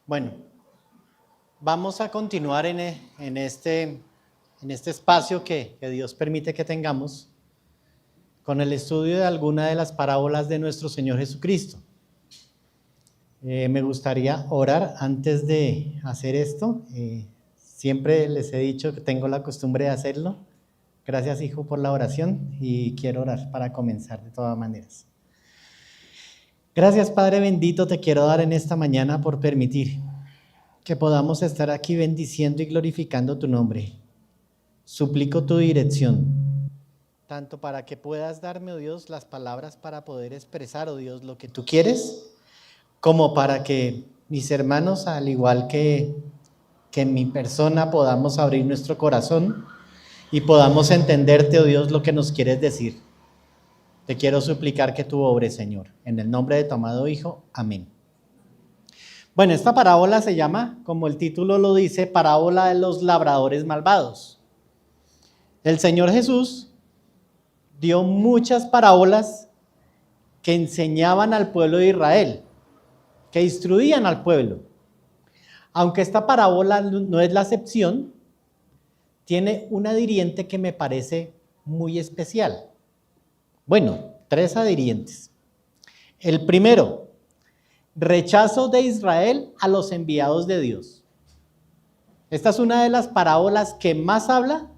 Bueno, vamos a continuar en este espacio que Dios permite que tengamos con el estudio de alguna de las parábolas de nuestro Señor Jesucristo. Me gustaría orar antes de hacer esto. Siempre les he dicho que tengo la costumbre de hacerlo. Gracias, hijo, por la oración y quiero orar para comenzar de todas maneras. Gracias, Padre bendito, te quiero dar en esta mañana por permitir que podamos estar aquí bendiciendo y glorificando tu nombre. Suplico tu dirección, tanto para que puedas darme, oh Dios, las palabras para poder expresar, oh Dios, lo que tú quieres, como para que mis hermanos, al igual que en mi persona, podamos abrir nuestro corazón y podamos entenderte, oh Dios, lo que nos quieres decir. Te quiero suplicar que tú obres, Señor. En el nombre de tu amado Hijo, amén. Bueno, esta parábola se llama, como el título lo dice, parábola de los labradores malvados. El Señor Jesús dio muchas parábolas que enseñaban al pueblo de Israel, que instruían al pueblo. Aunque esta parábola no es la excepción, tiene un adhiriente que me parece muy especial. Bueno, 3 adhirientes. El primero, rechazo de Israel a los enviados de Dios. Esta es una de las parábolas que más habla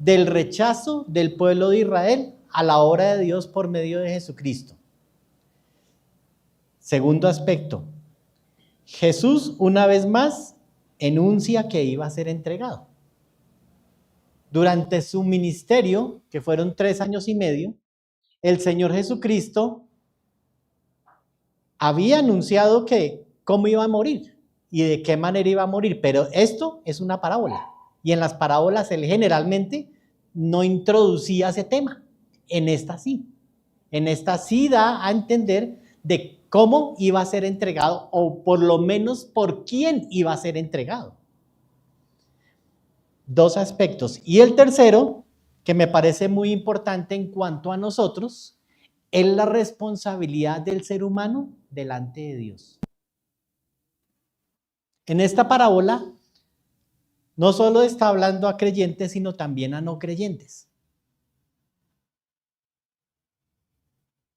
del rechazo del pueblo de Israel a la obra de Dios por medio de Jesucristo. Segundo aspecto, Jesús una vez más enuncia que iba a ser entregado. Durante su ministerio, que fueron 3 años y medio, el Señor Jesucristo había anunciado que cómo iba a morir y de qué manera iba a morir, pero esto es una parábola y en las parábolas él generalmente no introducía ese tema. En esta sí da a entender de cómo iba a ser entregado o por lo menos por quién iba a ser entregado. 2 aspectos. Y el tercero, que me parece muy importante en cuanto a nosotros, es la responsabilidad del ser humano delante de Dios. En esta parábola no solo está hablando a creyentes, sino también a no creyentes.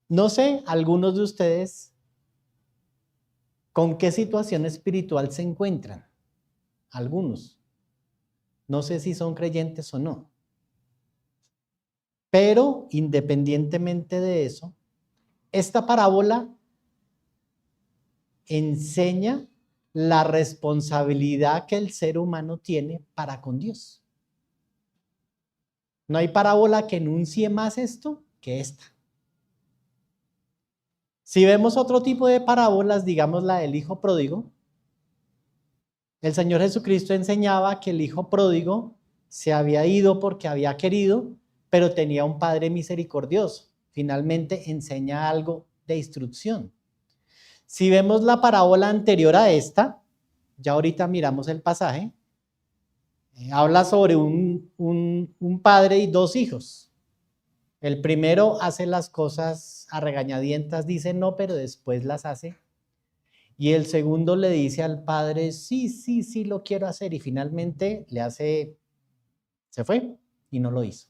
No sé, algunos de ustedes, ¿con qué situación espiritual se encuentran? Algunos. No sé si son creyentes o no. Pero independientemente de eso, esta parábola enseña la responsabilidad que el ser humano tiene para con Dios. No hay parábola que enuncie más esto que esta. Si vemos otro tipo de parábolas, digamos la del hijo pródigo, el Señor Jesucristo enseñaba que el hijo pródigo se había ido porque había querido, pero tenía un padre misericordioso. Finalmente enseña algo de instrucción. Si vemos la parábola anterior a esta, ya ahorita miramos el pasaje, habla sobre un padre y 2 hijos. El primero hace las cosas a regañadientas, dice no, pero después las hace. Y el segundo le dice al padre, sí, lo quiero hacer. Y finalmente se fue y no lo hizo.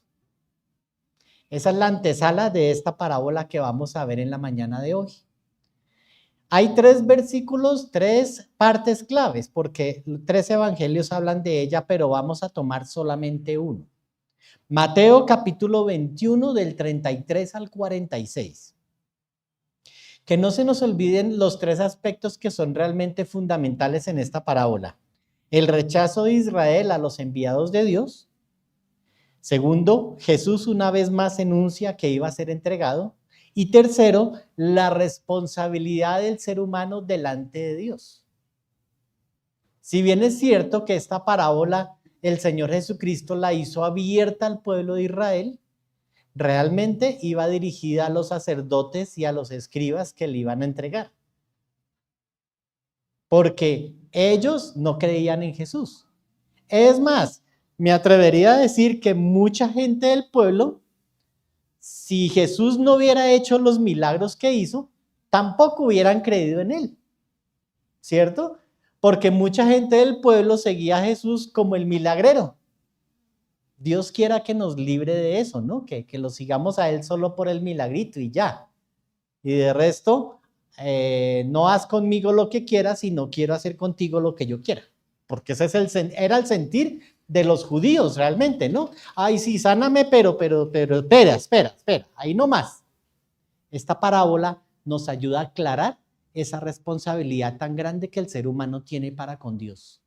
Esa es la antesala de esta parábola que vamos a ver en la mañana de hoy. Hay 3 versículos, 3 partes claves, porque 3 evangelios hablan de ella, pero vamos a tomar solamente uno. Mateo capítulo 21 del 33 al 46. Que no se nos olviden los 3 aspectos que son realmente fundamentales en esta parábola. El rechazo de Israel a los enviados de Dios. Segundo, Jesús una vez más enuncia que iba a ser entregado. Y tercero, la responsabilidad del ser humano delante de Dios. Si bien es cierto que esta parábola el Señor Jesucristo la hizo abierta al pueblo de Israel, realmente iba dirigida a los sacerdotes y a los escribas que le iban a entregar. Porque ellos no creían en Jesús. Es más, me atrevería a decir que mucha gente del pueblo, si Jesús no hubiera hecho los milagros que hizo, tampoco hubieran creído en él. ¿Cierto? porque mucha gente del pueblo seguía a Jesús como el milagrero. Dios quiera que nos libre de eso, ¿no? Que lo sigamos a Él solo por el milagrito y ya. Y de resto, no haz conmigo lo que quieras, sino quiero hacer contigo lo que yo quiera. Porque ese era el sentir de los judíos realmente, ¿no? Ay, sí, sáname, pero, espera, ahí no más. Esta parábola nos ayuda a aclarar esa responsabilidad tan grande que el ser humano tiene para con Dios.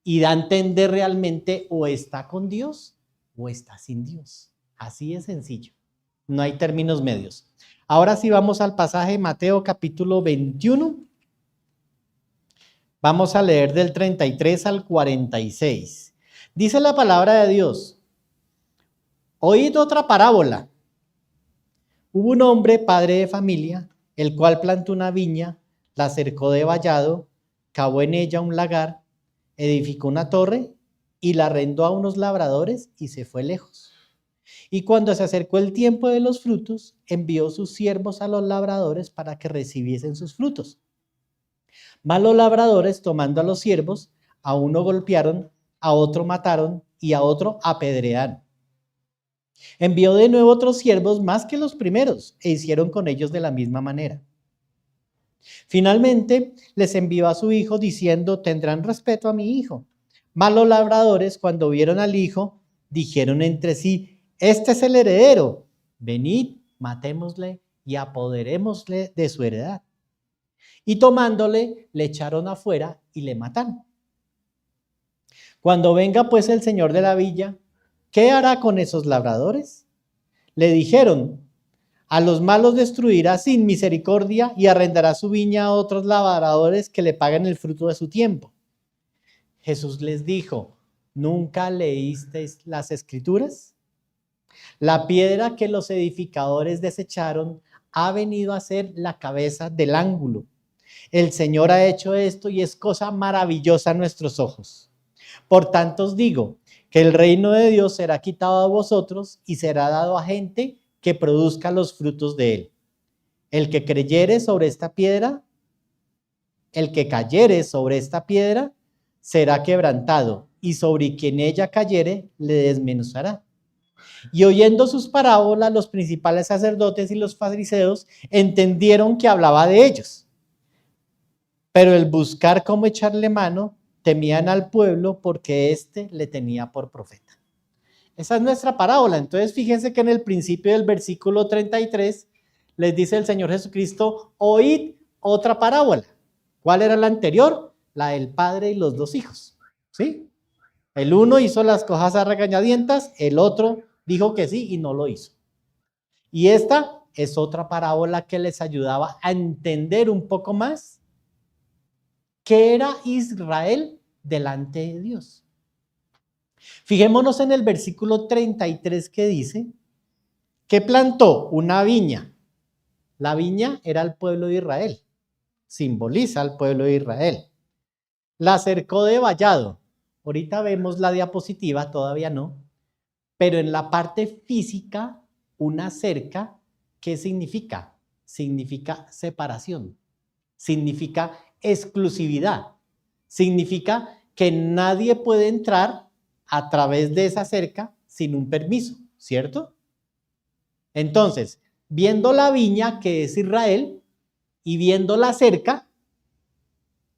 Y da a entender realmente o está con Dios o está sin Dios. Así de sencillo. No hay términos medios. Ahora sí vamos al pasaje de Mateo capítulo 21. Vamos a leer del 33 al 46. Dice la palabra de Dios: oíd otra parábola. Hubo un hombre, padre de familia, el cual plantó una viña, la cercó de vallado, cavó en ella un lagar, edificó una torre y la arrendó a unos labradores y se fue lejos. Y cuando se acercó el tiempo de los frutos, envió sus siervos a los labradores para que recibiesen sus frutos. Mas los labradores, tomando a los siervos, a uno golpearon, a otro mataron y a otro apedrearon. Envió de nuevo otros siervos más que los primeros e hicieron con ellos de la misma manera. Finalmente les envió a su hijo diciendo: tendrán respeto a mi hijo. Mas los labradores, cuando vieron al hijo, dijeron entre sí: este es el heredero, venid, matémosle y apoderémosle de su heredad. Y tomándole, le echaron afuera y le mataron. Cuando venga pues el señor de la villa, ¿qué hará con esos labradores? Le dijeron: a los malos destruirá sin misericordia y arrendará su viña a otros labradores que le paguen el fruto de su tiempo. Jesús les dijo: ¿nunca leísteis las Escrituras? La piedra que los edificadores desecharon ha venido a ser la cabeza del ángulo. El Señor ha hecho esto y es cosa maravillosa a nuestros ojos. Por tanto os digo que el reino de Dios será quitado a vosotros y será dado a gente que produzca los frutos de él. El que cayere sobre esta piedra será quebrantado, y sobre quien ella cayere le desmenuzará. Y oyendo sus parábolas, los principales sacerdotes y los fariseos entendieron que hablaba de ellos. Pero el buscar cómo echarle mano, temían al pueblo porque éste le tenía por profeta. Esa es nuestra parábola. Entonces, fíjense que en el principio del versículo 33 les dice el Señor Jesucristo: oíd otra parábola. ¿Cuál era la anterior? La del padre y los dos hijos. ¿Sí? El uno hizo las cosas a regañadientas, el otro dijo que sí y no lo hizo. Y esta es otra parábola que les ayudaba a entender un poco más qué era Israel delante de Dios. Fijémonos en el versículo 33 que dice que plantó una viña. La viña era el pueblo de Israel, simboliza al pueblo de Israel. La cercó de vallado. Ahorita vemos la diapositiva, todavía no, pero en la parte física, una cerca, ¿qué significa? Significa separación, significa exclusividad, significa que nadie puede entrar a través de esa cerca sin un permiso, ¿cierto? Entonces, viendo la viña que es Israel y viendo la cerca,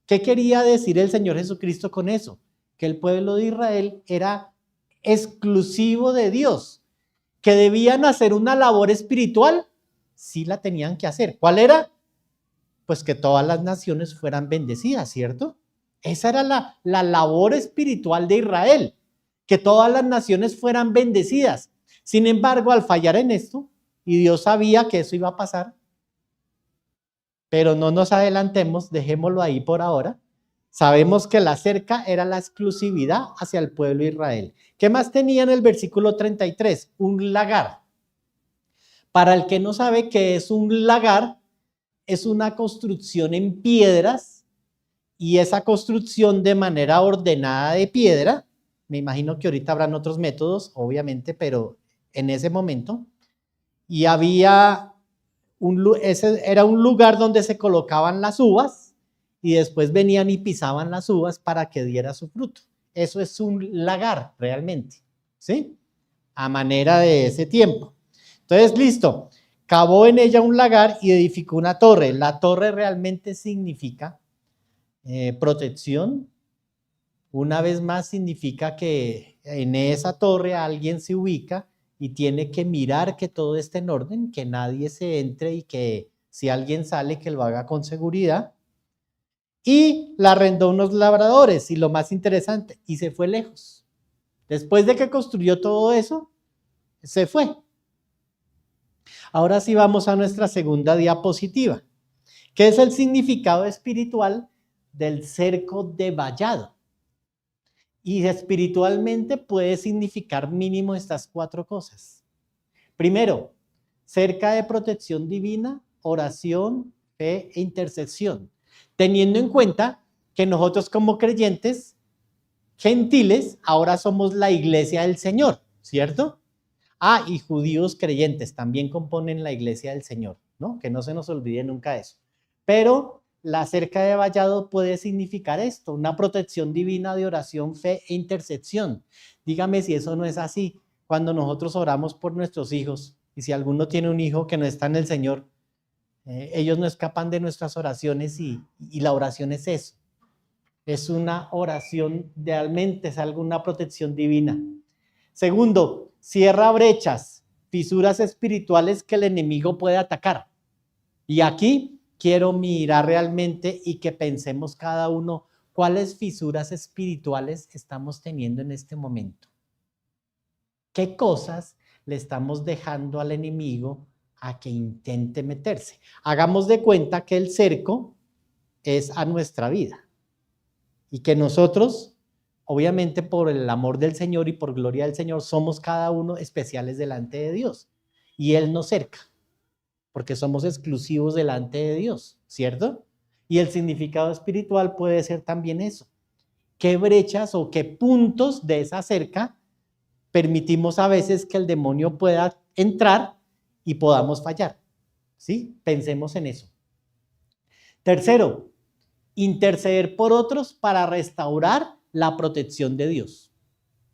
¿qué quería decir el Señor Jesucristo con eso? Que el pueblo de Israel era exclusivo de Dios, que debían hacer una labor espiritual, sí la tenían que hacer. ¿Cuál era? Pues que todas las naciones fueran bendecidas, ¿cierto? Esa era la labor espiritual de Israel, que todas las naciones fueran bendecidas. Sin embargo, al fallar en esto, y Dios sabía que eso iba a pasar, pero no nos adelantemos, dejémoslo ahí por ahora. Sabemos que la cerca era la exclusividad hacia el pueblo de Israel. ¿Qué más tenía en el versículo 33? Un lagar. Para el que no sabe qué es un lagar, es una construcción en piedras, y esa construcción de manera ordenada de piedra, me imagino que ahorita habrán otros métodos, obviamente, pero en ese momento, y ese era un lugar donde se colocaban las uvas, y después venían y pisaban las uvas para que diera su fruto. Eso es un lagar realmente, ¿sí? A manera de ese tiempo. Entonces, listo, cavó en ella un lagar y edificó una torre. La torre realmente significa protección. Una vez más significa que en esa torre alguien se ubica y tiene que mirar que todo esté en orden, que nadie se entre y que si alguien sale que lo haga con seguridad. Y la arrendó a unos labradores y lo más interesante, y se fue lejos. Después de que construyó todo eso, se fue. Ahora sí vamos a nuestra segunda diapositiva, que es el significado espiritual del cerco de vallado. Y espiritualmente puede significar mínimo estas 4 cosas. Primero, cerca de protección divina, oración, fe e intercesión. Teniendo en cuenta que nosotros como creyentes gentiles ahora somos la iglesia del Señor, ¿cierto? Y judíos creyentes también componen la iglesia del Señor, ¿no? Que no se nos olvide nunca eso. Pero la cerca de vallado puede significar esto, una protección divina de oración, fe e intercesión. Dígame si eso no es así. Cuando nosotros oramos por nuestros hijos, y si alguno tiene un hijo que no está en el Señor, ellos no escapan de nuestras oraciones y la oración es eso. Es una oración realmente, es alguna protección divina. Segundo, cierra brechas, fisuras espirituales que el enemigo puede atacar. Y aquí quiero mirar realmente y que pensemos cada uno cuáles fisuras espirituales estamos teniendo en este momento. ¿Qué cosas le estamos dejando al enemigo a que intente meterse? Hagamos de cuenta que el cerco es a nuestra vida y que nosotros, obviamente por el amor del Señor y por gloria del Señor, somos cada uno especiales delante de Dios y Él nos cerca porque somos exclusivos delante de Dios, ¿cierto? Y el significado espiritual puede ser también eso. ¿Qué brechas o qué puntos de esa cerca permitimos a veces que el demonio pueda entrar y podamos fallar? ¿Sí? Pensemos en eso. Tercero, interceder por otros para restaurar la protección de Dios.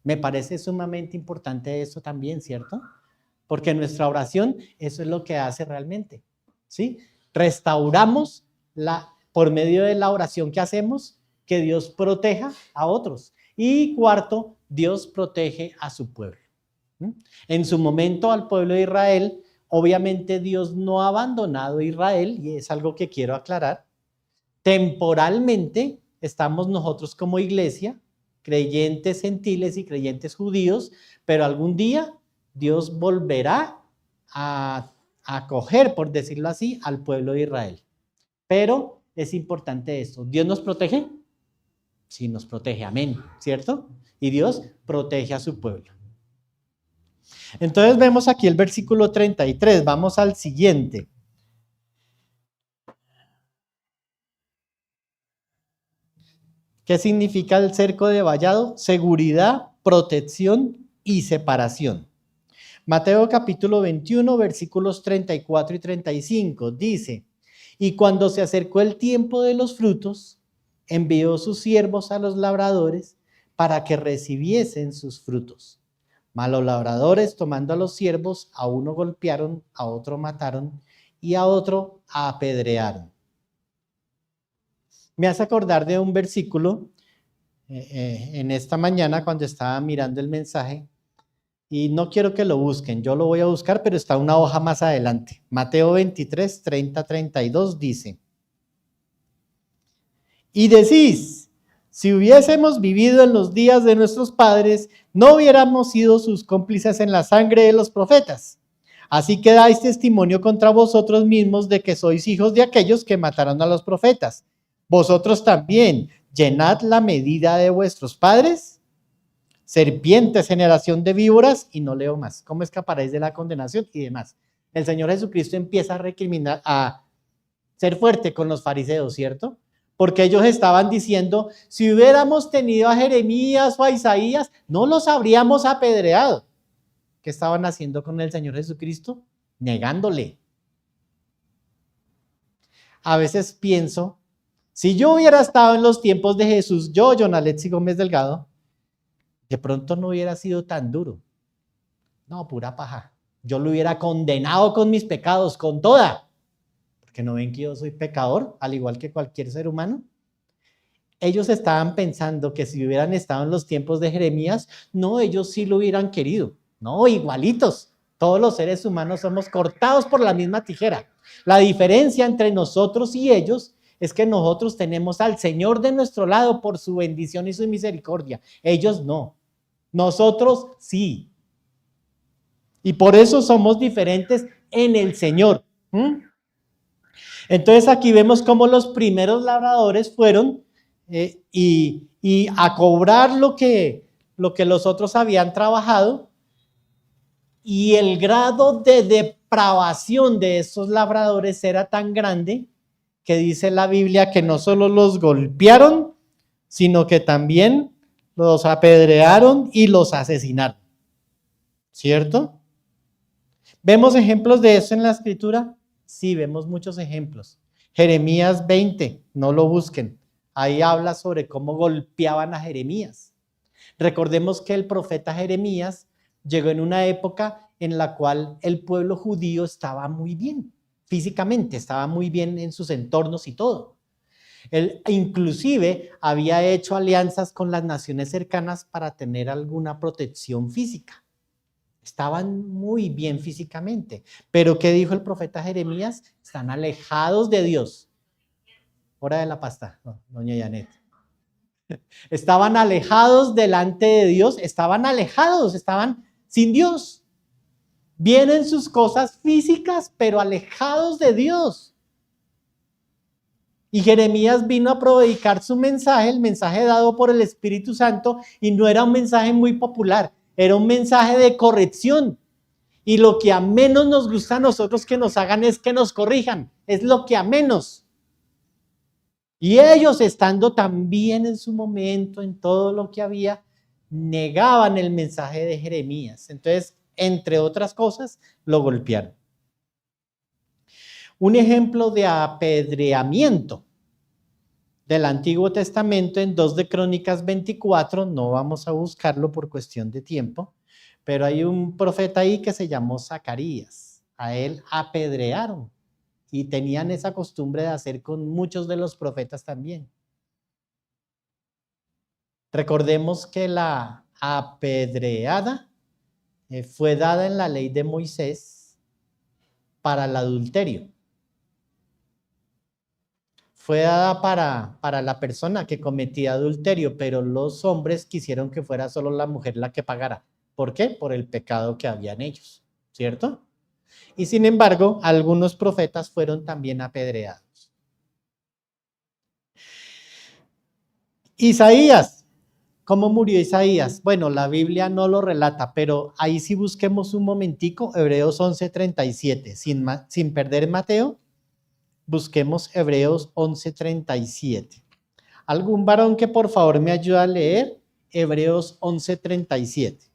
Me parece sumamente importante eso también, ¿cierto? Porque nuestra oración, eso es lo que hace realmente, ¿sí? Restauramos por medio de la oración que hacemos, que Dios proteja a otros. Y cuarto, Dios protege a su pueblo. En su momento al pueblo de Israel, obviamente Dios no ha abandonado a Israel, y es algo que quiero aclarar. Temporalmente estamos nosotros como iglesia, creyentes gentiles y creyentes judíos, pero algún día Dios volverá a acoger, por decirlo así, al pueblo de Israel. Pero es importante esto. ¿Dios nos protege? Sí, nos protege, amén, ¿cierto? Y Dios protege a su pueblo. Entonces vemos aquí el versículo 33, vamos al siguiente. ¿Qué significa el cerco de vallado? Seguridad, protección y separación. Mateo capítulo 21, versículos 34 y 35, dice: y cuando se acercó el tiempo de los frutos, envió sus siervos a los labradores para que recibiesen sus frutos. Mas los labradores, tomando a los siervos, a uno golpearon, a otro mataron y a otro apedrearon. Me hace acordar de un versículo en esta mañana cuando estaba mirando el mensaje, y no quiero que lo busquen, yo lo voy a buscar, pero está una hoja más adelante. Mateo 23, 30, 32 dice: y decís, si hubiésemos vivido en los días de nuestros padres, no hubiéramos sido sus cómplices en la sangre de los profetas. Así que dais testimonio contra vosotros mismos de que sois hijos de aquellos que mataron a los profetas. Vosotros también llenad la medida de vuestros padres. Serpientes, generación de víboras, y no leo más. ¿Cómo escaparéis de la condenación? Y demás. El Señor Jesucristo empieza a recriminar, a ser fuerte con los fariseos, ¿cierto? Porque ellos estaban diciendo, si hubiéramos tenido a Jeremías o a Isaías, no los habríamos apedreado. ¿Qué estaban haciendo con el Señor Jesucristo? Negándole. A veces pienso Si yo hubiera estado en los tiempos de Jesús, yo, Jonalexi Gómez Delgado, de pronto no hubiera sido tan duro. No, pura paja. Yo lo hubiera condenado con mis pecados, con toda. Porque no ven que yo soy pecador, al igual que cualquier ser humano. Ellos estaban pensando que si hubieran estado en los tiempos de Jeremías, no, ellos sí lo hubieran querido. No, igualitos. Todos los seres humanos somos cortados por la misma tijera. La diferencia entre nosotros y ellos es que nosotros tenemos al Señor de nuestro lado por su bendición y su misericordia. Ellos no. Nosotros sí. Y por eso somos diferentes en el Señor. Entonces aquí vemos cómo los primeros labradores fueron y a cobrar lo que los otros habían trabajado, y el grado de depravación de esos labradores era tan grande que dice la Biblia que no solo los golpearon, sino que también los apedrearon y los asesinaron. ¿Cierto? ¿Vemos ejemplos de eso en la Escritura? Sí, vemos muchos ejemplos. Jeremías 20, no lo busquen. Ahí habla sobre cómo golpeaban a Jeremías. Recordemos que el profeta Jeremías llegó en una época en la cual el pueblo judío estaba muy bien, físicamente, estaba muy bien en sus entornos y todo. Él inclusive había hecho alianzas con las naciones cercanas para tener alguna protección física. Estaban muy bien físicamente. Pero ¿qué dijo el profeta Jeremías? Están alejados de Dios. Hora de la pasta, no, doña Janet. Estaban alejados delante de Dios, estaban alejados, estaban sin Dios. Vienen sus cosas físicas, pero alejados de Dios. Y Jeremías vino a predicar su mensaje, el mensaje dado por el Espíritu Santo, y no era un mensaje muy popular, era un mensaje de corrección. Y lo que a menos nos gusta a nosotros que nos hagan es que nos corrijan, es lo que a menos. Y ellos, estando también en su momento, en todo lo que había, negaban el mensaje de Jeremías. Entonces, entre otras cosas, lo golpearon. Un ejemplo de apedreamiento del Antiguo Testamento en 2 de Crónicas 24, no vamos a buscarlo por cuestión de tiempo, pero hay un profeta ahí que se llamó Zacarías. A él apedrearon y tenían esa costumbre de hacer con muchos de los profetas también. Recordemos que la apedreada fue dada en la ley de Moisés para el adulterio. Fue dada para la persona que cometía adulterio, pero los hombres quisieron que fuera solo la mujer la que pagara. ¿Por qué? Por el pecado que habían ellos, ¿cierto? Y sin embargo, algunos profetas fueron también apedreados. Isaías. ¿Cómo murió Isaías? Bueno, la Biblia no lo relata, pero ahí sí busquemos un momentico, Hebreos 11:37, sin perder Mateo, busquemos Hebreos 11:37. ¿Algún varón que por favor me ayude a leer Hebreos 11:37?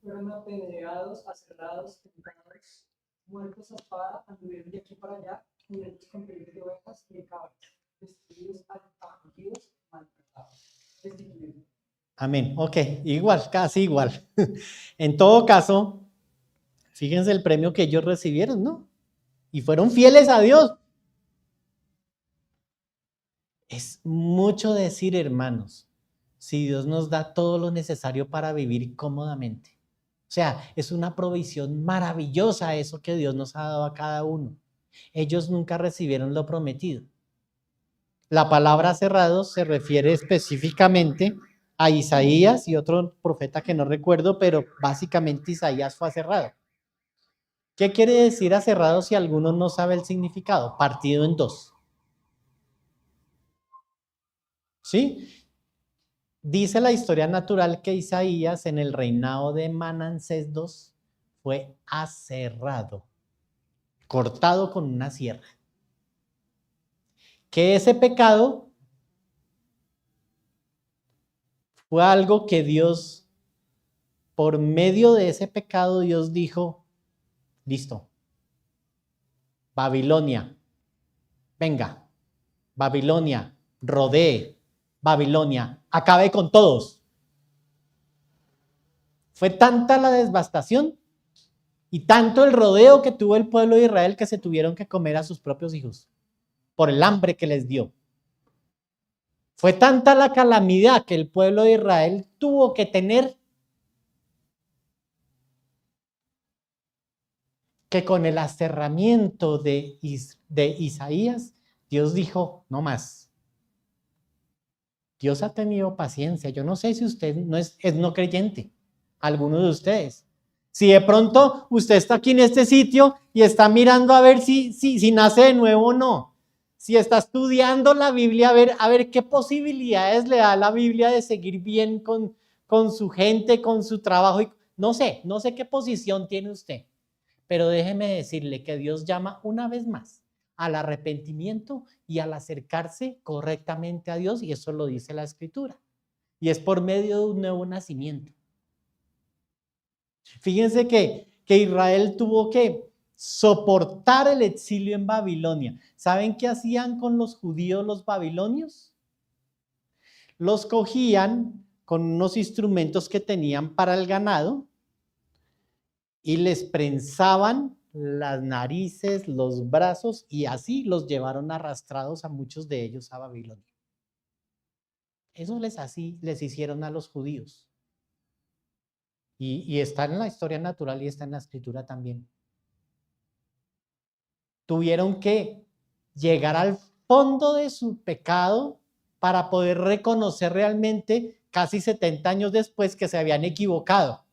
Fueron apedreados, aserrados, tentados, muertos a espada, anduvieron de aquí para allá, cubiertos con pieles de ovejas y de cabras, vestidos, afligidos, maltratados, destituidos. Amén. Ok, igual, casi igual. En todo caso, fíjense el premio que ellos recibieron, ¿no? Y fueron fieles a Dios. Es mucho decir, hermanos, si Dios nos da todo lo necesario para vivir cómodamente. O sea, es una provisión maravillosa eso que Dios nos ha dado a cada uno. Ellos nunca recibieron lo prometido. La palabra cerrado se refiere específicamente a Isaías y otro profeta que no recuerdo, pero básicamente Isaías fue aserrado. ¿Qué quiere decir aserrado si alguno no sabe el significado? Partido en dos. ¿Sí? Dice la historia natural que Isaías en el reinado de Manasés II fue aserrado, cortado con una sierra. Que ese pecado fue algo que por medio de ese pecado, Dios dijo, listo, Babilonia, venga, Babilonia, rodee, Babilonia, acabe con todos. Fue tanta la devastación y tanto el rodeo que tuvo el pueblo de Israel que se tuvieron que comer a sus propios hijos por el hambre que les dio. Fue tanta la calamidad que el pueblo de Israel tuvo que tener que con el aserramiento de Isaías, Dios dijo, no más. Dios ha tenido paciencia. Yo no sé si usted no es no creyente, alguno de ustedes. Si de pronto usted está aquí en este sitio y está mirando a ver si nace de nuevo o no. Si está estudiando la Biblia, a ver qué posibilidades le da la Biblia de seguir bien con su gente, con su trabajo. No sé qué posición tiene usted. Pero déjeme decirle que Dios llama una vez más al arrepentimiento y al acercarse correctamente a Dios, y eso lo dice la Escritura. Y es por medio de un nuevo nacimiento. Fíjense que Israel tuvo que soportar el exilio en Babilonia. ¿Saben qué hacían con los judíos los babilonios? Los cogían con unos instrumentos que tenían para el ganado y les prensaban las narices, los brazos, y así los llevaron arrastrados a muchos de ellos a Babilonia. Eso les hicieron a los judíos. Y está en la historia natural y está en la Escritura también. Tuvieron que llegar al fondo de su pecado para poder reconocer realmente, casi 70 años después, que se habían equivocado.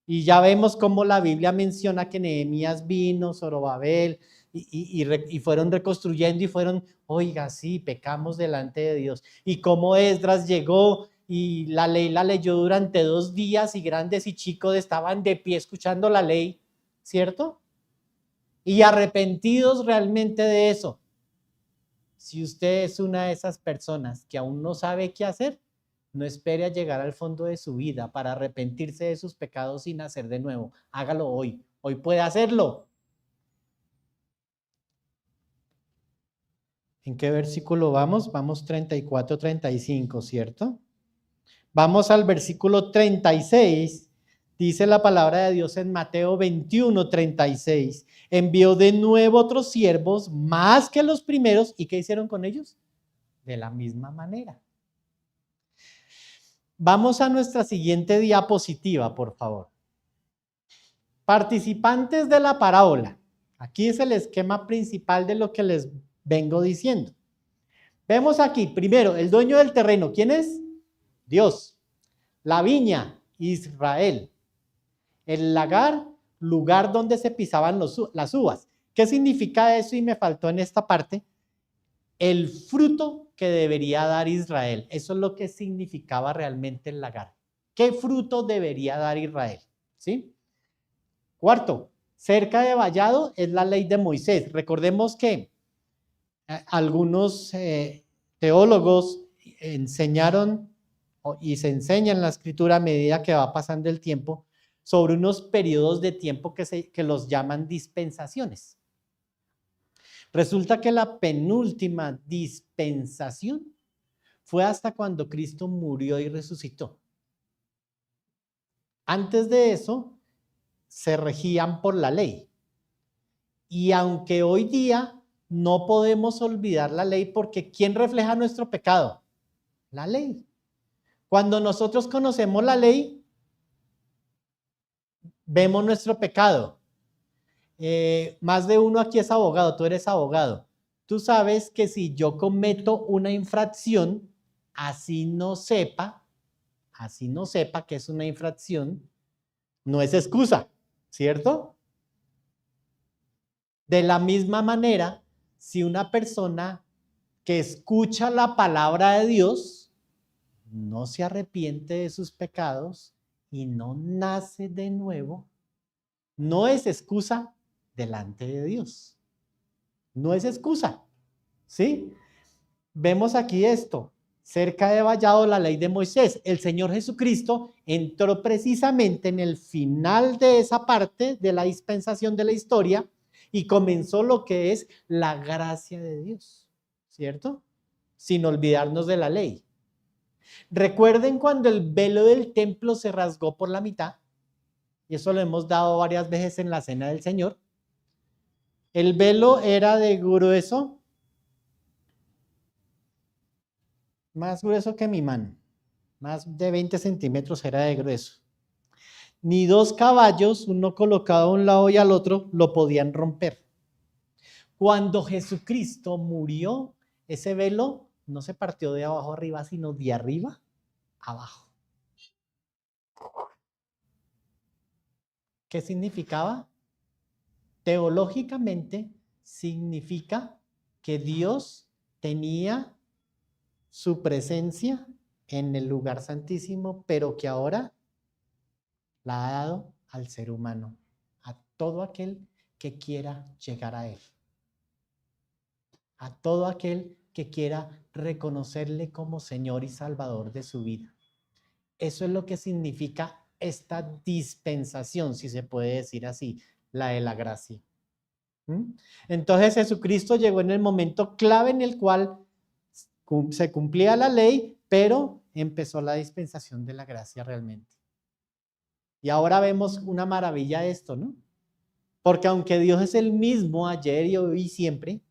Y ya vemos cómo la Biblia menciona que Nehemías vino, Zorobabel, y fueron reconstruyendo y fueron, oiga, sí, pecamos delante de Dios. Y cómo Esdras llegó y la ley la leyó durante 2 días y grandes y chicos estaban de pie escuchando la ley, ¿cierto? Y arrepentidos realmente de eso. Si usted es una de esas personas que aún no sabe qué hacer, no espere a llegar al fondo de su vida para arrepentirse de sus pecados y nacer de nuevo. Hágalo hoy. Hoy puede hacerlo. ¿En qué versículo vamos? Vamos 34, 35, ¿cierto? Vamos al versículo 36. Dice la palabra de Dios en Mateo 21, 36. Envió de nuevo otros siervos más que los primeros. ¿Y qué hicieron con ellos? De la misma manera. Vamos a nuestra siguiente diapositiva, por favor. Participantes de la parábola. Aquí es el esquema principal de lo que les vengo diciendo. Vemos aquí, primero, el dueño del terreno. ¿Quién es? Dios. La viña, Israel. El lagar, lugar donde se pisaban las uvas. ¿Qué significa eso? Y me faltó en esta parte. El fruto que debería dar Israel. Eso es lo que significaba realmente el lagar. ¿Qué fruto debería dar Israel? ¿Sí? Cuarto, cerca de vallado es la ley de Moisés. Recordemos que algunos teólogos enseñaron y se enseña en la Escritura a medida que va pasando el tiempo sobre unos periodos de tiempo que los llaman dispensaciones. Resulta que la penúltima dispensación fue hasta cuando Cristo murió y resucitó. Antes de eso, se regían por la ley. Y aunque hoy día no podemos olvidar la ley, porque ¿quién refleja nuestro pecado? La ley. Cuando nosotros conocemos la ley, vemos nuestro pecado. Más de uno aquí es abogado, tú eres abogado. Tú sabes que si yo cometo una infracción, así no sepa que es una infracción, no es excusa, ¿cierto? De la misma manera, si una persona que escucha la palabra de Dios no se arrepiente de sus pecados y no nace de nuevo, no es excusa delante de Dios. No es excusa, ¿sí? Vemos aquí esto, cerca de vallado la ley de Moisés. El Señor Jesucristo entró precisamente en el final de esa parte de la dispensación de la historia y comenzó lo que es la gracia de Dios, ¿cierto? Sin olvidarnos de la ley. Recuerden cuando el velo del templo se rasgó por la mitad, y eso lo hemos dado varias veces en la Cena del Señor. El velo era de grueso, más grueso que mi mano, más de 20 centímetros era de grueso. Ni dos caballos, uno colocado a un lado y al otro, lo podían romper. Cuando Jesucristo murió, ese velo no se partió de abajo arriba, sino de arriba abajo. ¿Qué significaba? Teológicamente significa que Dios tenía su presencia en el lugar santísimo, pero que ahora la ha dado al ser humano, a todo aquel que quiera llegar a Él, a todo aquel que quiera reconocerle como Señor y Salvador de su vida. Eso es lo que significa esta dispensación, si se puede decir así, la de la gracia. Entonces Jesucristo llegó en el momento clave en el cual se cumplía la ley, pero empezó la dispensación de la gracia realmente. Y ahora vemos una maravilla de esto, ¿no? Porque aunque Dios es el mismo ayer y hoy y siempre,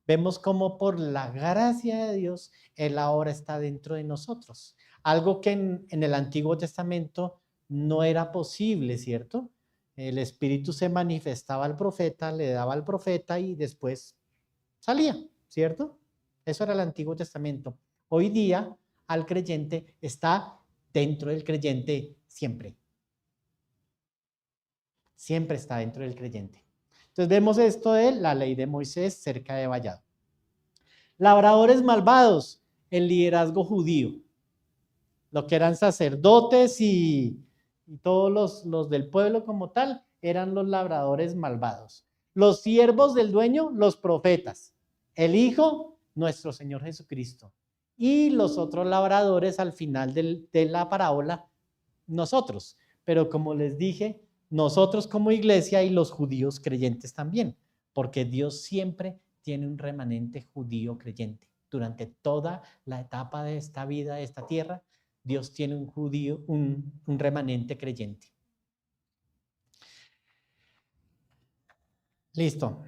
vemos como por la gracia de Dios, Él ahora está dentro de nosotros. Algo que en el Antiguo Testamento no era posible, ¿cierto? El Espíritu se manifestaba al profeta, le daba al profeta y después salía, ¿cierto? Eso era el Antiguo Testamento. Hoy día, al creyente está dentro del creyente siempre. Siempre está dentro del creyente. Entonces vemos esto de la ley de Moisés cerca de Vallado. Labradores malvados, el liderazgo judío. Lo que eran sacerdotes y todos los del pueblo como tal, eran los labradores malvados. Los siervos del dueño, los profetas. El Hijo, nuestro Señor Jesucristo. Y los otros labradores al final de la parábola, nosotros. Pero como les dije, nosotros como iglesia y los judíos creyentes también, porque Dios siempre tiene un remanente judío creyente. Durante toda la etapa de esta vida, de esta tierra, Dios tiene un judío, un remanente creyente. Listo.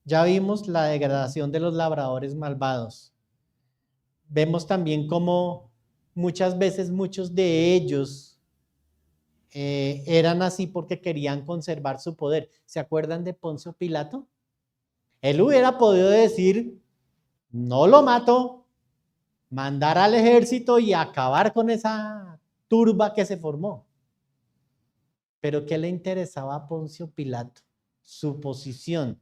Ya vimos la degradación de los labradores malvados. Vemos también cómo muchas veces muchos de ellos eran así porque querían conservar su poder. ¿Se acuerdan de Poncio Pilato? Él hubiera podido decir, no lo mato, mandar al ejército y acabar con esa turba que se formó. Pero ¿qué le interesaba a Poncio Pilato? Su posición,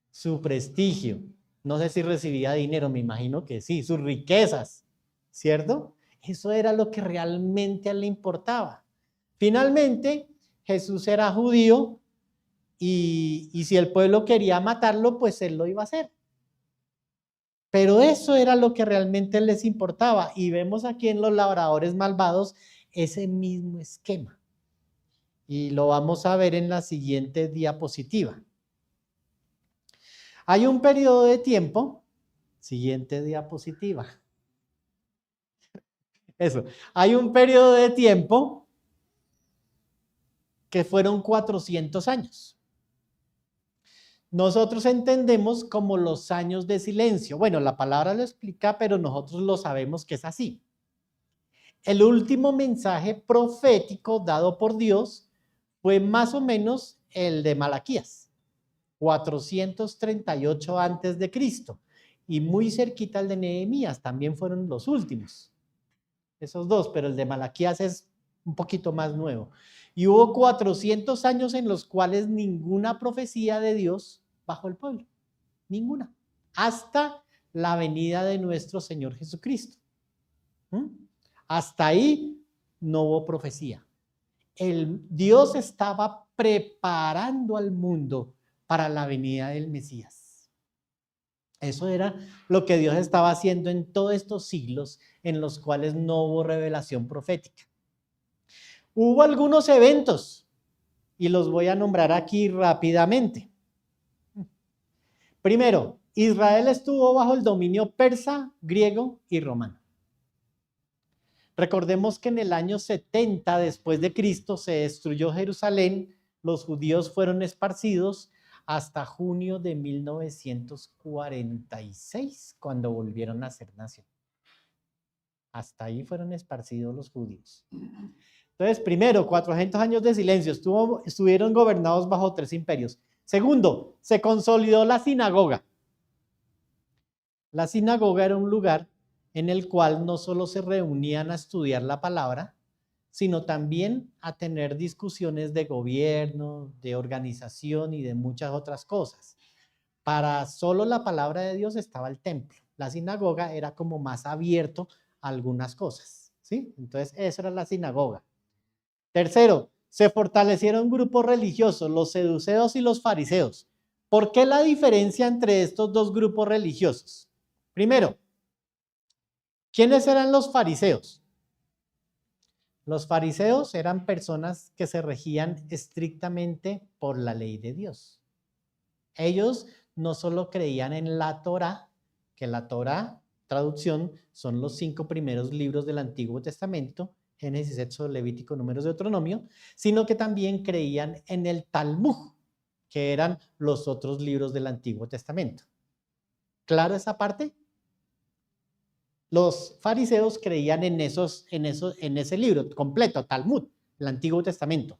su prestigio. No sé si recibía dinero, me imagino que sí, sus riquezas, ¿cierto? Eso era lo que realmente a él le importaba. Finalmente, Jesús era judío y si el pueblo quería matarlo, pues él lo iba a hacer. Pero eso era lo que realmente les importaba. Y vemos aquí en los labradores malvados ese mismo esquema. Y lo vamos a ver en la siguiente diapositiva. Hay un periodo de tiempo, siguiente diapositiva. Eso, hay un periodo de tiempo que fueron 400 años. Nosotros entendemos como los años de silencio. Bueno, la palabra lo explica, pero nosotros lo sabemos que es así. El último mensaje profético dado por Dios fue más o menos el de Malaquías, 438 antes de Cristo, y muy cerquita el de Nehemías, también fueron los últimos. Esos dos, pero el de Malaquías es un poquito más nuevo. Y hubo 400 años en los cuales ninguna profecía de Dios bajó el pueblo. Ninguna. Hasta la venida de nuestro Señor Jesucristo. Hasta ahí no hubo profecía. Dios estaba preparando al mundo para la venida del Mesías. Eso era lo que Dios estaba haciendo en todos estos siglos en los cuales no hubo revelación profética. Hubo algunos eventos y los voy a nombrar aquí rápidamente. Primero, Israel estuvo bajo el dominio persa, griego y romano. Recordemos que en el año 70 después de Cristo se destruyó Jerusalén, los judíos fueron esparcidos hasta junio de 1946, cuando volvieron a ser nación. Hasta ahí fueron esparcidos los judíos. Entonces, primero, 400 años de silencio, estuvieron gobernados bajo 3 imperios. Segundo, se consolidó la sinagoga. La sinagoga era un lugar en el cual no solo se reunían a estudiar la palabra, sino también a tener discusiones de gobierno, de organización y de muchas otras cosas. Para solo la palabra de Dios estaba el templo. La sinagoga era como más abierto a algunas cosas, ¿sí? Entonces, eso era la sinagoga. Tercero, se fortalecieron grupos religiosos, los seduceos y los fariseos. ¿Por qué la diferencia entre estos dos grupos religiosos? Primero, ¿quiénes eran los fariseos? Los fariseos eran personas que se regían estrictamente por la ley de Dios. Ellos no solo creían en la Torá, que la Torá, traducción, son los 5 primeros libros del Antiguo Testamento, Génesis, Éxodo, Levítico, Números, Deuteronomio, sino que también creían en el Talmud, que eran los otros libros del Antiguo Testamento. ¿Claro esa parte? Los fariseos creían en ese libro completo, Talmud, el Antiguo Testamento.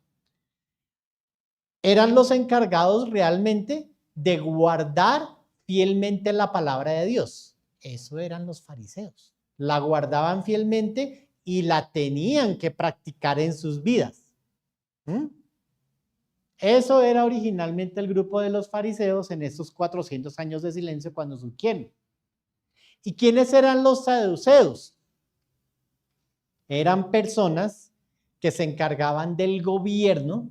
Eran los encargados realmente de guardar fielmente la palabra de Dios. Eso eran los fariseos. La guardaban fielmente y la tenían que practicar en sus vidas. Eso era originalmente el grupo de los fariseos en estos 400 años de silencio cuando surgieron. ¿Y quiénes eran los saduceos? Eran personas que se encargaban del gobierno.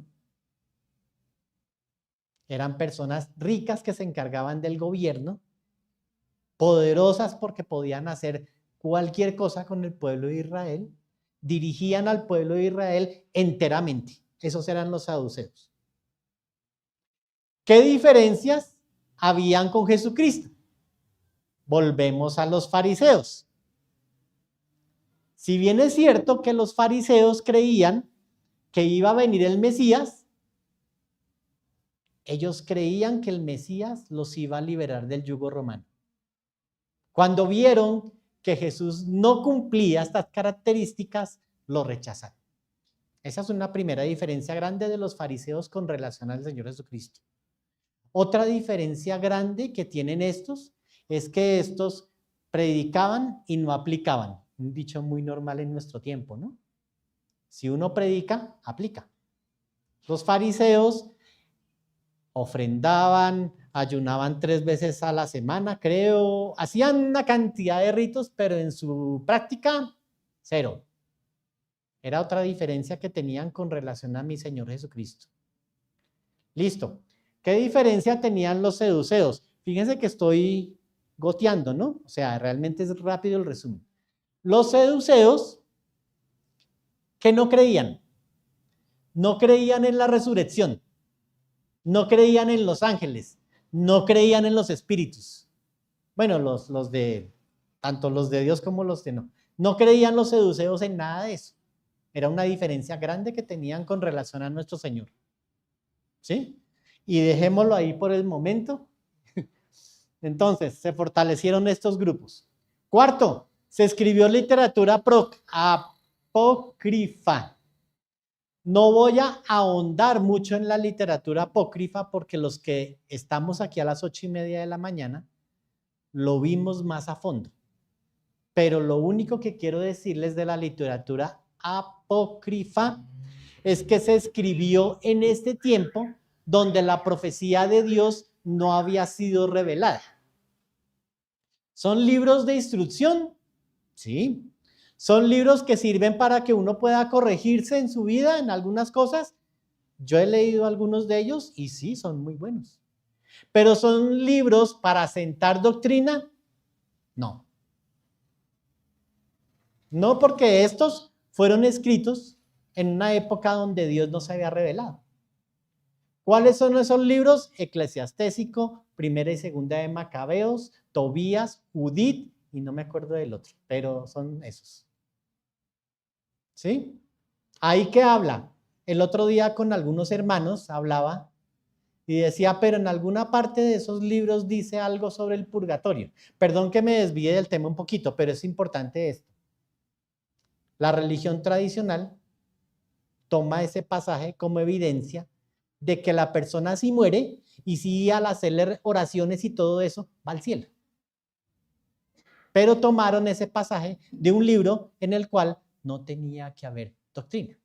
Eran personas ricas que se encargaban del gobierno, poderosas porque podían hacer cualquier cosa con el pueblo de Israel, dirigían al pueblo de Israel enteramente. Esos eran los saduceos. ¿Qué diferencias habían con Jesucristo? Volvemos a los fariseos. Si bien es cierto que los fariseos creían que iba a venir el Mesías, ellos creían que el Mesías los iba a liberar del yugo romano. Cuando vieron que Jesús no cumplía estas características, lo rechazaron. Esa es una primera diferencia grande de los fariseos con relación al Señor Jesucristo. Otra diferencia grande que tienen estos es que estos predicaban y no aplicaban. Un dicho muy normal en nuestro tiempo, ¿no? Si uno predica, aplica. Los fariseos ofrendaban, ayunaban 3 veces a la semana, creo, hacían una cantidad de ritos, pero en su práctica, 0. Era otra diferencia que tenían con relación a mi Señor Jesucristo. Listo. ¿Qué diferencia tenían los seduceos? Fíjense que estoy goteando, ¿no? O sea, realmente es rápido el resumen. Los seduceos que no creían en la resurrección, no creían en los ángeles, no creían en los espíritus. Bueno, tanto los de Dios como los de no. No creían los seduceos en nada de eso. Era una diferencia grande que tenían con relación a nuestro Señor. ¿Sí? Y dejémoslo ahí por el momento. Entonces, se fortalecieron estos grupos. Cuarto, se escribió literatura apócrifa. No voy a ahondar mucho en la literatura apócrifa porque los que estamos aquí a las 8:30 de la mañana lo vimos más a fondo. Pero lo único que quiero decirles de la literatura apócrifa es que se escribió en este tiempo donde la profecía de Dios no había sido revelada. ¿Son libros de instrucción? Sí. ¿Son libros que sirven para que uno pueda corregirse en su vida en algunas cosas? Yo he leído algunos de ellos y sí, son muy buenos. ¿Pero son libros para sentar doctrina? No. No, porque estos fueron escritos en una época donde Dios no se había revelado. ¿Cuáles son esos libros? Eclesiastésico, Primera y Segunda de Macabeos, Tobías, Judith, y no me acuerdo del otro, pero son esos. ¿Sí? Ahí que habla. El otro día con algunos hermanos hablaba y decía, pero en alguna parte de esos libros dice algo sobre el purgatorio. Perdón que me desvíe del tema un poquito, pero es importante esto. La religión tradicional toma ese pasaje como evidencia de que la persona sí muere y sí al hacerle oraciones y todo eso va al cielo. Pero tomaron ese pasaje de un libro en el cual no tenía que haber doctrina.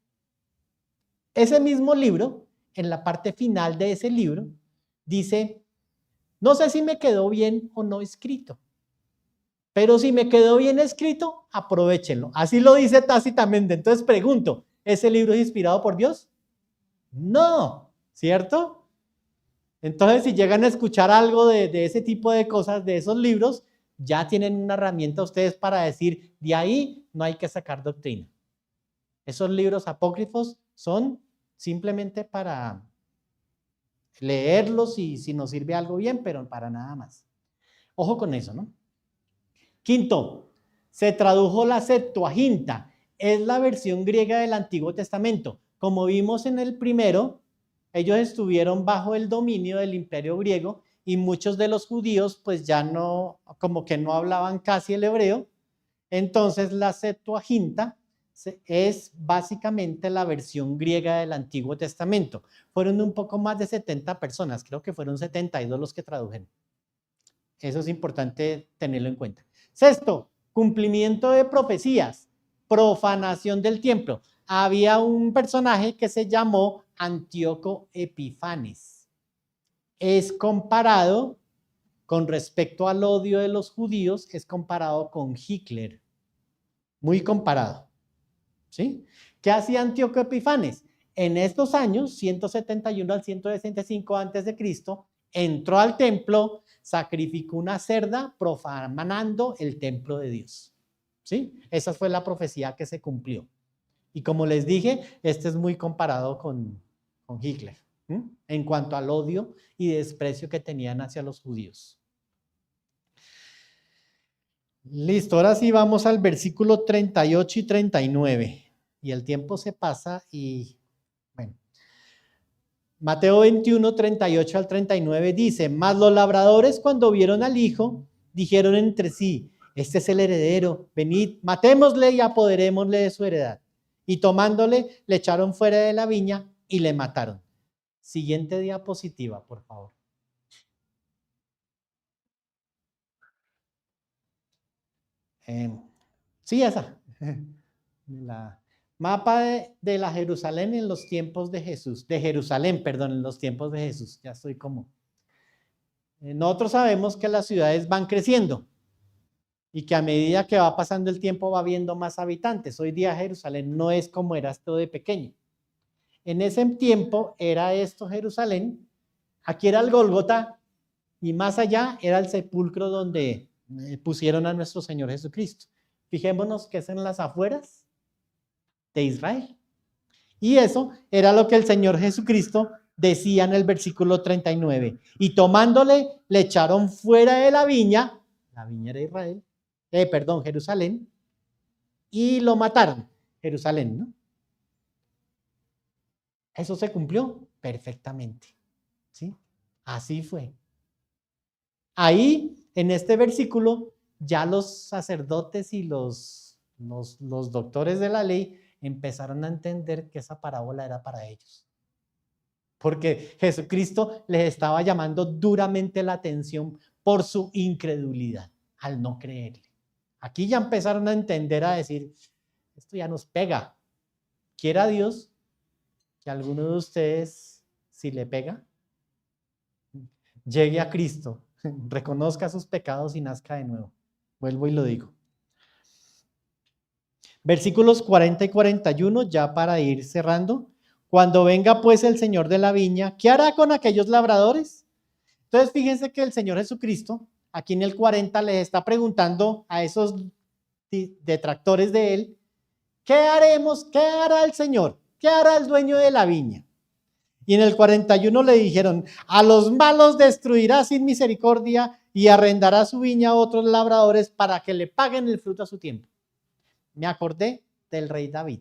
Ese mismo libro, en la parte final de ese libro, dice, no sé si me quedó bien o no escrito, pero si me quedó bien escrito, aprovéchenlo. Así lo dice tácitamente. Entonces pregunto, ¿ese libro es inspirado por Dios? No, ¿cierto? Entonces, si llegan a escuchar algo de ese tipo de cosas, de esos libros, ya tienen una herramienta ustedes para decir, de ahí no hay que sacar doctrina. Esos libros apócrifos son simplemente para leerlos y si nos sirve algo bien, pero para nada más. Ojo con eso, ¿no? Quinto, se tradujo la Septuaginta, es la versión griega del Antiguo Testamento. Como vimos en el primero, ellos estuvieron bajo el dominio del Imperio griego y muchos de los judíos pues ya no, como que no hablaban casi el hebreo. Entonces la Septuaginta es básicamente la versión griega del Antiguo Testamento. Fueron un poco más de 70 personas, creo que fueron 72 los que tradujeron. Eso es importante tenerlo en cuenta. Sexto, cumplimiento de profecías, profanación del templo. Había un personaje que se llamó Antíoco Epifanes. Es comparado, con respecto al odio de los judíos, es comparado con Hitler. Muy comparado. ¿Sí? ¿Qué hacía Antíoco Epifanes? En estos años, 171 al 165 a.C., entró al templo, sacrificó una cerda, profanando el templo de Dios. ¿Sí? Esa fue la profecía que se cumplió. Y como les dije, este es muy comparado con Hitler, ¿sí? En cuanto al odio y desprecio que tenían hacia los judíos. Listo, ahora sí vamos al versículo 38 y 39. Y el tiempo se pasa y, bueno. Mateo 21, 38 al 39 dice, mas los labradores cuando vieron al hijo, dijeron entre sí, este es el heredero, venid, matémosle y apoderémosle de su heredad. Y tomándole, le echaron fuera de la viña y le mataron. Siguiente diapositiva, por favor. Sí, esa. La mapa de la Jerusalén en los tiempos de Jesús. De Jerusalén, perdón, en los tiempos de Jesús. Ya estoy como... Nosotros sabemos que las ciudades van creciendo y que a medida que va pasando el tiempo va habiendo más habitantes. Hoy día Jerusalén no es como era esto de pequeño. En ese tiempo era esto Jerusalén, aquí era el Gólgota y más allá era el sepulcro donde pusieron a nuestro Señor Jesucristo. Fijémonos que es en las afueras de Israel. Y eso era lo que el Señor Jesucristo decía en el versículo 39. Y tomándole, le echaron fuera de la viña era Israel, Jerusalén, y lo mataron, Jerusalén, ¿no? Eso se cumplió perfectamente, ¿sí? Así fue. Ahí, en este versículo, ya los sacerdotes y los doctores de la ley empezaron a entender que esa parábola era para ellos. Porque Jesucristo les estaba llamando duramente la atención por su incredulidad, al no creerle. Aquí ya empezaron a entender, a decir, esto ya nos pega. Quiera Dios que alguno de ustedes, si le pega, llegue a Cristo, reconozca sus pecados y nazca de nuevo. Vuelvo y lo digo. Versículos 40 y 41, ya para ir cerrando. Cuando venga pues el Señor de la viña, ¿qué hará con aquellos labradores? Entonces fíjense que el Señor Jesucristo, aquí en el 40, les está preguntando a esos detractores de él, ¿qué haremos? ¿Qué hará el Señor? ¿Qué hará el dueño de la viña? Y en el 41 le dijeron, a los malos destruirá sin misericordia y arrendará su viña a otros labradores para que le paguen el fruto a su tiempo. Me acordé del rey David.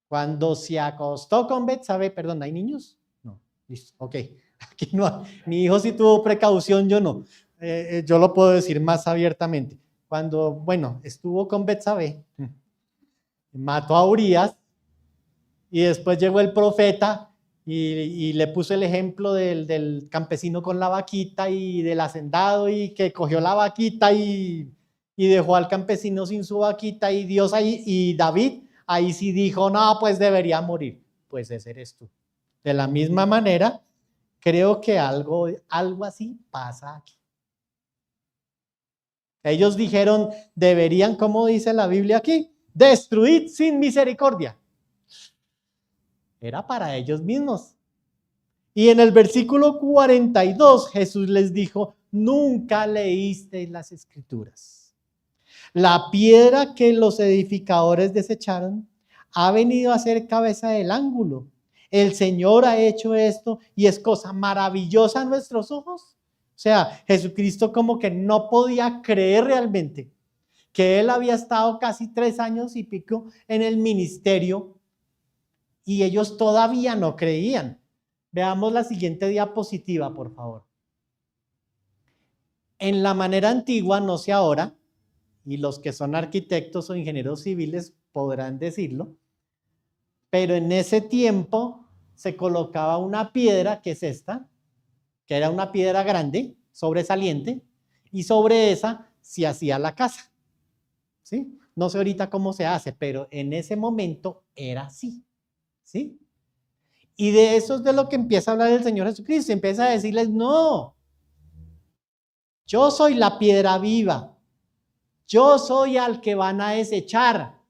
Cuando se acostó con Betsabé, perdón, ¿hay niños? No, listo, ok. Aquí no hay. Mi hijo sí tuvo precaución, yo no. Yo lo puedo decir más abiertamente. Cuando, bueno, estuvo con Betsabé, mató a Urías y después llegó el profeta y le puso el ejemplo del campesino con la vaquita y del hacendado y que cogió la vaquita y dejó al campesino sin su vaquita y Dios ahí, y David ahí sí dijo, no, pues debería morir. Pues ese eres tú. De la misma manera, creo que algo así pasa aquí. Ellos dijeron, deberían, como dice la Biblia aquí, destruir sin misericordia. Era para ellos mismos. Y en el versículo 42 Jesús les dijo, nunca leísteis las escrituras. La piedra que los edificadores desecharon ha venido a ser cabeza del ángulo. El Señor ha hecho esto y es cosa maravillosa a nuestros ojos. O sea, Jesucristo como que no podía creer realmente que él había estado casi 3 años y pico en el ministerio y ellos todavía no creían. Veamos la siguiente diapositiva, por favor. En la manera antigua, no sé ahora, y los que son arquitectos o ingenieros civiles podrán decirlo, pero en ese tiempo se colocaba una piedra, que es esta, que era una piedra grande, sobresaliente, y sobre esa se hacía la casa. ¿Sí? No sé ahorita cómo se hace, pero en ese momento era así. ¿Sí? Y de eso es de lo que empieza a hablar el Señor Jesucristo. Empieza a decirles, no, yo soy la piedra viva. Yo soy al que van a desechar,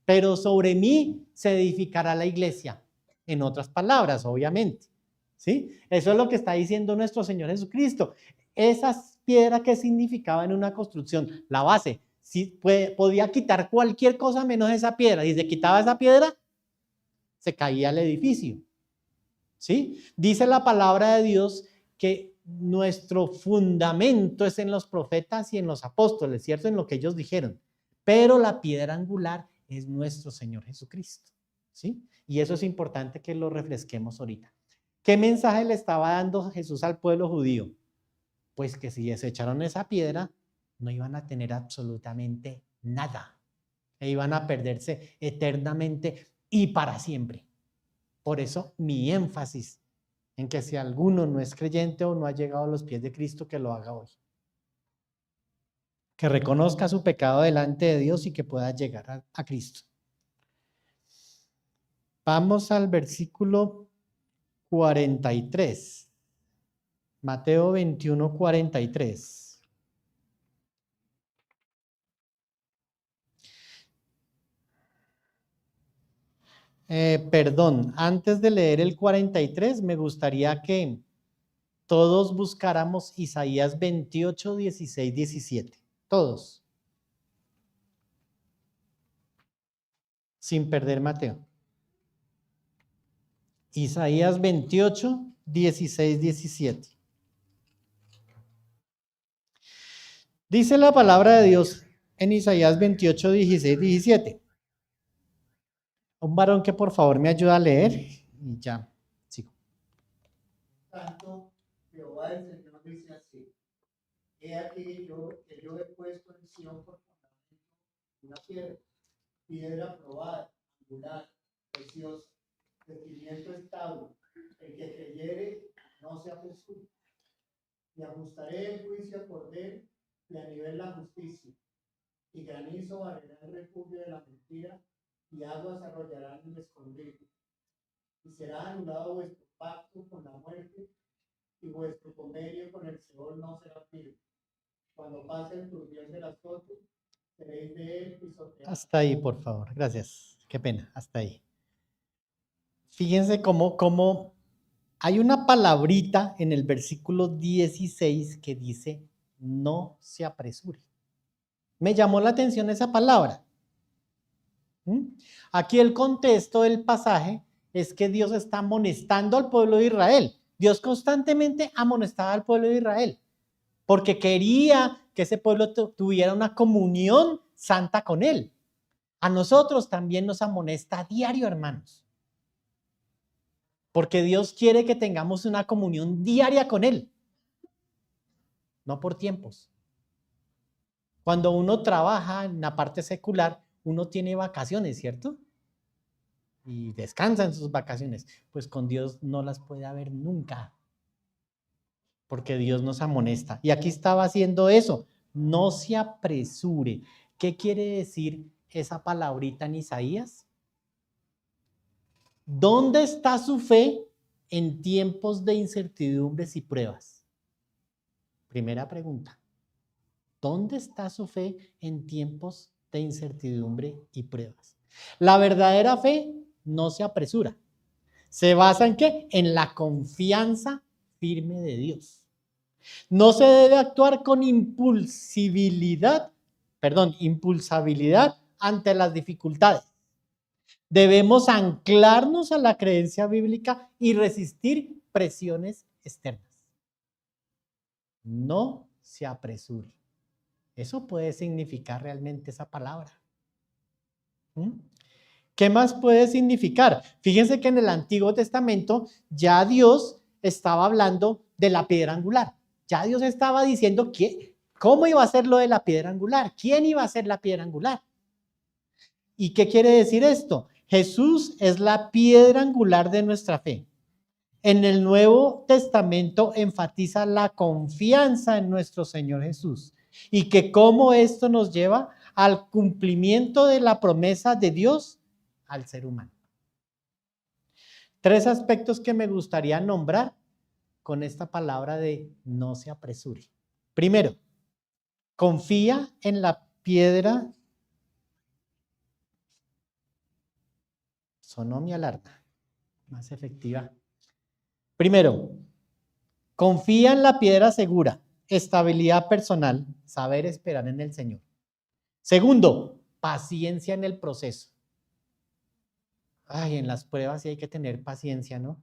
pero sobre mí se edificará la iglesia. En otras palabras, obviamente. ¿Sí? Eso es lo que está diciendo nuestro Señor Jesucristo. Esas piedras que significaban una construcción, la base, si podía quitar cualquier cosa menos esa piedra. Y se quitaba esa piedra, se caía el edificio. ¿Sí? Dice la palabra de Dios que nuestro fundamento es en los profetas y en los apóstoles, ¿cierto? En lo que ellos dijeron. Pero la piedra angular es nuestro Señor Jesucristo. ¿Sí? Y eso es importante que lo refresquemos ahorita. ¿Qué mensaje le estaba dando Jesús al pueblo judío? Pues que si desecharon esa piedra, no iban a tener absolutamente nada. E iban a perderse eternamente y para siempre. Por eso mi énfasis en que si alguno no es creyente o no ha llegado a los pies de Cristo, que lo haga hoy. Que reconozca su pecado delante de Dios y que pueda llegar a Cristo. Vamos al versículo 43. Mateo 21, 43. Perdón, antes de leer el 43, me gustaría que todos buscáramos Isaías 28, 16, 17. Todos. Sin perder Mateo. Isaías 28, 16, 17. Dice la palabra de Dios en Isaías 28, 16, 17. Un varón que por favor me ayuda a leer y ya sigo. Tanto Jehová el Señor dice así: he aquí que yo he puesto en Sion por fundamento una piedra probada, angular, preciosa, de cimiento estable. El que creyere no se apresure. Y ajustaré el juicio a cordel y a nivel la justicia. Y granizo barrerá el refugio de la mentira, y aguas arrollarán el escondido. Y será anulado vuestro pacto con la muerte, y vuestro convenio con el Seol no será firme. Cuando pase el turbión del azote, seréis de él pisoteados. Hasta ahí, por favor. Gracias. Qué pena. Hasta ahí. Fíjense cómo hay una palabrita en el versículo 16 que dice, no se apresure. Me llamó la atención esa palabra. Aquí el contexto del pasaje es que Dios está amonestando al pueblo de Israel. Dios constantemente amonestaba al pueblo de Israel porque quería que ese pueblo tuviera una comunión santa con Él. A nosotros también nos amonesta a diario, hermanos, porque Dios quiere que tengamos una comunión diaria con Él, no por tiempos. Cuando uno trabaja en la parte secular, uno tiene vacaciones, ¿cierto? Y descansa en sus vacaciones. Pues con Dios no las puede haber nunca, porque Dios nos amonesta. Y aquí estaba haciendo eso, no se apresure. ¿Qué quiere decir esa palabrita en Isaías? ¿Dónde está su fe en tiempos de incertidumbres y pruebas? Primera pregunta. ¿Dónde está su fe en tiempos de incertidumbre y pruebas? La verdadera fe no se apresura. ¿Se basa en qué? En la confianza firme de Dios. No se debe actuar con impulsabilidad ante las dificultades. Debemos anclarnos a la creencia bíblica y resistir presiones externas. No se apresure. Eso puede significar realmente esa palabra. ¿Qué más puede significar? Fíjense que en el Antiguo Testamento ya Dios estaba hablando de la piedra angular. Ya Dios estaba diciendo cómo iba a ser lo de la piedra angular, quién iba a ser la piedra angular. ¿Y qué quiere decir esto? Jesús es la piedra angular de nuestra fe. En el Nuevo Testamento enfatiza la confianza en nuestro Señor Jesús y que cómo esto nos lleva al cumplimiento de la promesa de Dios al ser humano. 3 aspectos que me gustaría nombrar con esta palabra de no se apresure. Primero, confía en la piedra. Sonó mi alarma, más efectiva. Primero, confía en la piedra segura, estabilidad personal, saber esperar en el Señor. Segundo, paciencia en el proceso. Ay, en las pruebas sí hay que tener paciencia, ¿no?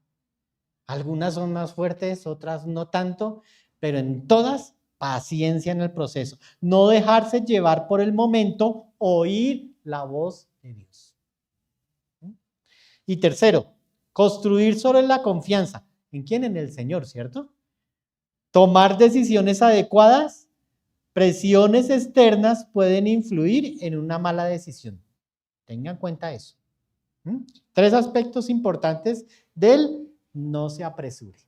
Algunas son más fuertes, otras no tanto, pero en todas, paciencia en el proceso. No dejarse llevar por el momento, oír la voz de Dios. Y tercero, construir sobre la confianza. ¿En quién? En el Señor, ¿cierto? Tomar decisiones adecuadas. Presiones externas pueden influir en una mala decisión. Tengan en cuenta eso. 3 aspectos importantes del no se apresure.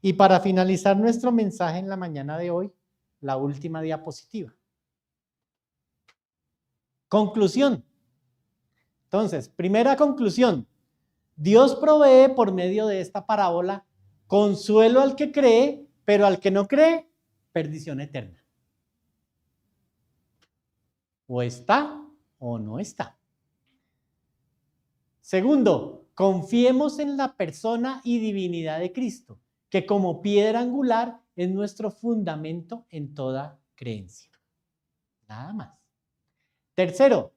Y para finalizar nuestro mensaje en la mañana de hoy, la última diapositiva. Conclusión. Entonces, primera conclusión. Dios provee por medio de esta parábola consuelo al que cree, pero al que no cree, perdición eterna. O está o no está. Segundo, confiemos en la persona y divinidad de Cristo, que como piedra angular es nuestro fundamento en toda creencia. Nada más. Tercero,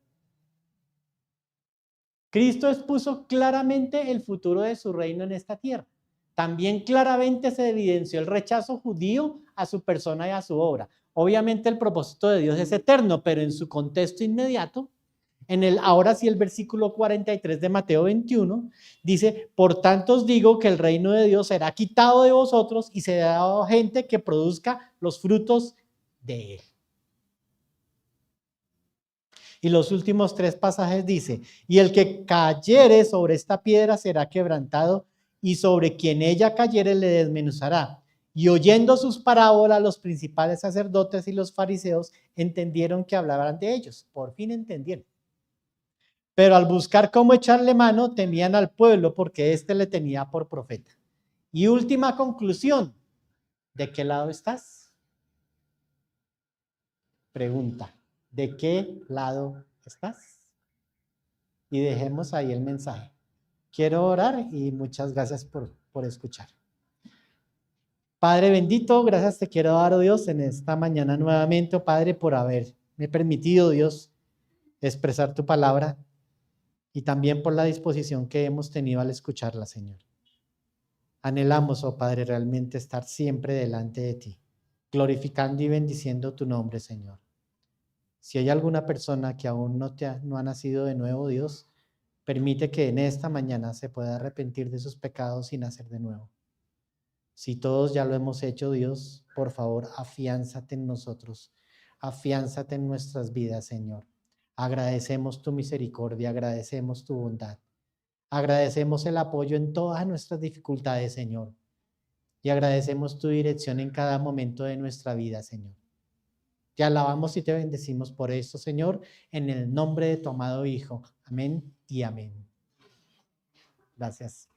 Cristo expuso claramente el futuro de su reino en esta tierra. También claramente se evidenció el rechazo judío a su persona y a su obra. Obviamente el propósito de Dios es eterno, pero en su contexto inmediato, ahora sí el versículo 43 de Mateo 21, dice, por tanto os digo que el reino de Dios será quitado de vosotros y será dado a gente que produzca los frutos de él. Y los últimos 3 pasajes dice, y el que cayere sobre esta piedra será quebrantado, y sobre quien ella cayere le desmenuzará. Y oyendo sus parábolas, los principales sacerdotes y los fariseos entendieron que hablaban de ellos. Por fin entendieron. Pero al buscar cómo echarle mano, temían al pueblo porque éste le tenía por profeta. Y última conclusión, ¿de qué lado estás? Pregunta, ¿de qué lado estás? Y dejemos ahí el mensaje. Quiero orar y muchas gracias por escuchar. Padre bendito, gracias te quiero dar, oh Dios, en esta mañana nuevamente, oh Padre, por haberme permitido, Dios, expresar tu palabra. y también por la disposición que hemos tenido al escucharla, Señor. Anhelamos, oh Padre, realmente estar siempre delante de ti, glorificando y bendiciendo tu nombre, Señor. Si hay alguna persona que aún no ha nacido de nuevo, Dios, permite que en esta mañana se pueda arrepentir de sus pecados y nacer de nuevo. Si todos ya lo hemos hecho, Dios, por favor, afiánzate en nosotros, afiánzate en nuestras vidas, Señor. Agradecemos tu misericordia, agradecemos tu bondad, agradecemos el apoyo en todas nuestras dificultades, Señor, y agradecemos tu dirección en cada momento de nuestra vida, Señor. Te alabamos y te bendecimos por esto, Señor, en el nombre de tu amado Hijo. Amén y amén. Gracias.